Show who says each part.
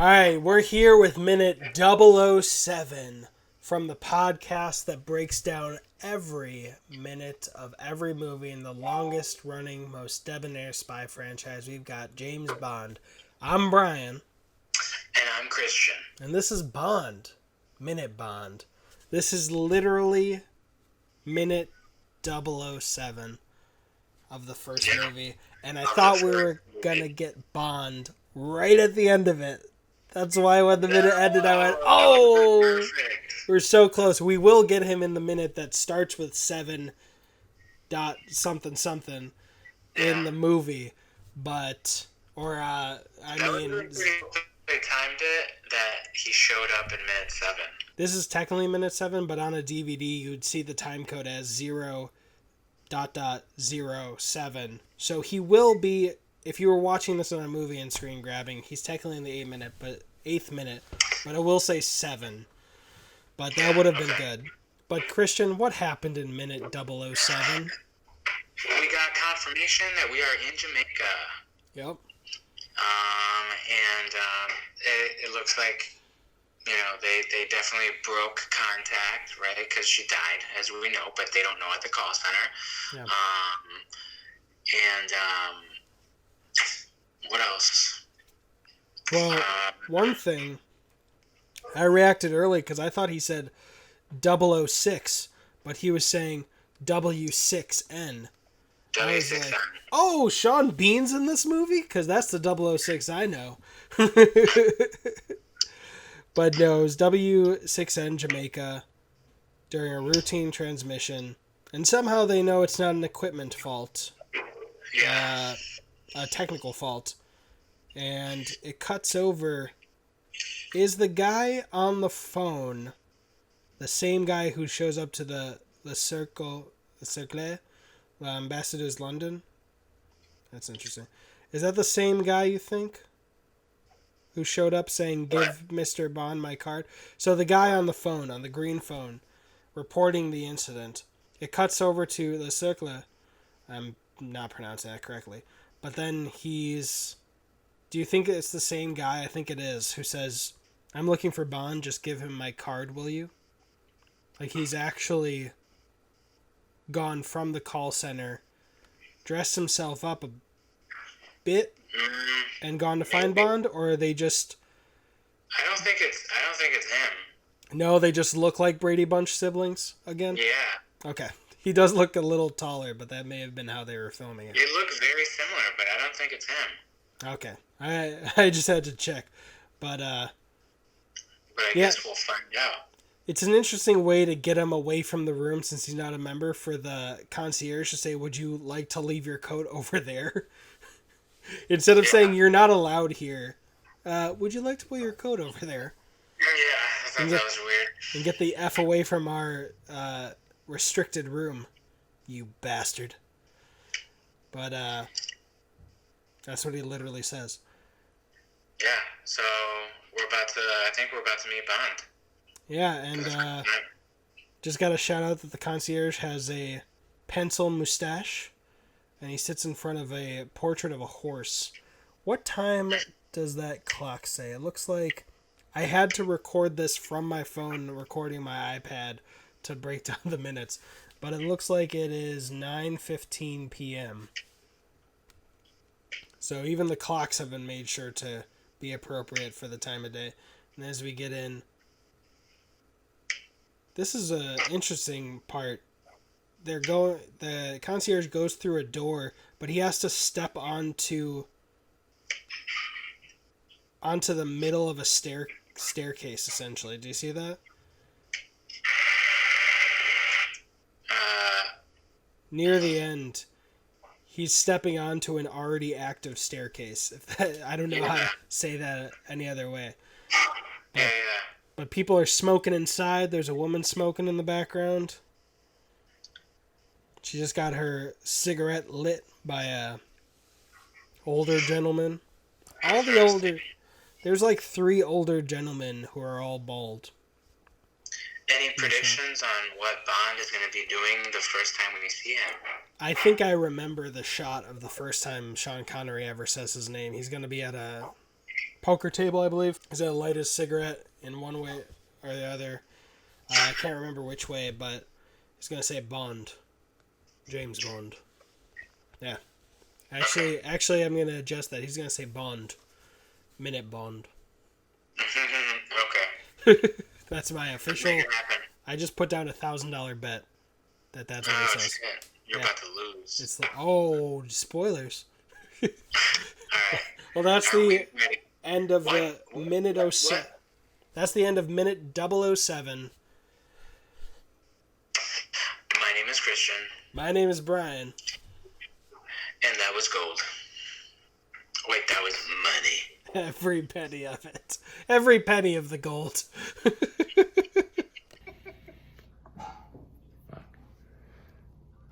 Speaker 1: Alright, we're here with minute 007 from the podcast that breaks down every minute of every movie in the longest running, most debonair spy franchise. We've got James Bond. I'm Brian.
Speaker 2: And I'm Christian.
Speaker 1: And this is Bond. Minute Bond. This is literally minute 007 of the first movie. And I thought we were going to get Bond right at the end of it. That's why when the minute ended, I went, oh, we're so close. We will get him in the minute that starts with 7 dot something something in the movie. But,
Speaker 2: they timed it that he showed up in minute 7.
Speaker 1: This is technically minute 7, but on a DVD, you'd see the time code as 0.07. So he will be... If you were watching this on a movie and screen grabbing, he's technically in the 8th minute, but I will say 7. But that would have been good. But Christian, what happened in minute 007?
Speaker 2: We got confirmation that we are in Jamaica.
Speaker 1: Yep.
Speaker 2: It looks like, they definitely broke contact, right? Because she died, as we know, but they don't know at the call center.
Speaker 1: Yeah.
Speaker 2: What else?
Speaker 1: Well, one thing, I reacted early because I thought he said 006, but he was saying W6N. I was like, oh, Sean Bean's in this movie? Because that's the 006 I know. But no, it was W6N Jamaica during a routine transmission. And somehow they know it's not an equipment fault.
Speaker 2: Yeah.
Speaker 1: A technical fault. And it cuts over. Is the guy on the phone the same guy who shows up to the Cercle, Ambassador's London? That's interesting. Is that the same guy, you think? Who showed up saying, give Mr. Bond my card? So the guy on the phone, on the green phone, reporting the incident. It cuts over to the Cercle. I'm not pronouncing that correctly. But then he's... Do you think it's the same guy? I think it is. Who says, I'm looking for Bond, just give him my card, will you? Like he's actually gone from the call center, dressed himself up a bit, and gone to find Bond? Or are they just...
Speaker 2: I don't think it's him.
Speaker 1: No, they just look like Brady Bunch siblings again?
Speaker 2: Yeah.
Speaker 1: Okay. He does look a little taller, but that may have been how they were filming it.
Speaker 2: It looks very similar, but I don't think it's him.
Speaker 1: Okay. I just had to check. But I
Speaker 2: guess we'll find out.
Speaker 1: It's an interesting way to get him away from the room since he's not a member for the concierge to say, would you like to leave your coat over there? Instead of saying, you're not allowed here. Would you like to put your coat over there?
Speaker 2: Yeah, I thought that was weird.
Speaker 1: And get the F away from our restricted room, you bastard. But that's what he literally says.
Speaker 2: Yeah, so I think we're about to meet Bond.
Speaker 1: Yeah, and just got a shout out that the concierge has a pencil mustache, and he sits in front of a portrait of a horse. What time does that clock say? It looks like I had to record this from my phone, recording my iPad to break down the minutes, but it looks like it is 9:15 p.m. So even the clocks have been made sure to be appropriate for the time of day. And as we get in, this is an interesting part. The concierge goes through a door, but he has to step onto the middle of a staircase, essentially. Do you see that? Near the end, he's stepping onto an already active staircase. I don't know how to say that any other way. But people are smoking inside. There's a woman smoking in the background. She just got her cigarette lit by a older gentleman. There's like 3 older gentlemen who are all bald.
Speaker 2: Any predictions on what Bond is going to be doing the first time we see him?
Speaker 1: I think I remember the shot of the first time Sean Connery ever says his name. He's going to be at a poker table, I believe. He's gonna light his cigarette in one way or the other. I can't remember which way, but he's gonna say Bond, James Bond. Yeah. Actually, I'm gonna adjust that. He's gonna say Bond, Minute Bond.
Speaker 2: Okay.
Speaker 1: That's my official.
Speaker 2: Make it happen.
Speaker 1: I just put down $1,000 bet that's what
Speaker 2: Oh,
Speaker 1: he says.
Speaker 2: shit. You're
Speaker 1: Yeah.
Speaker 2: about to lose.
Speaker 1: It's like, oh, spoilers.
Speaker 2: All right.
Speaker 1: Well, that's
Speaker 2: Are we
Speaker 1: the
Speaker 2: ready?
Speaker 1: end of the
Speaker 2: What?
Speaker 1: minute
Speaker 2: What?
Speaker 1: 07. That's the end of minute 007.
Speaker 2: My name is Christian,
Speaker 1: My name is Brian.
Speaker 2: and that was gold. Wait, that was money.
Speaker 1: Every penny of it. Every penny of the gold.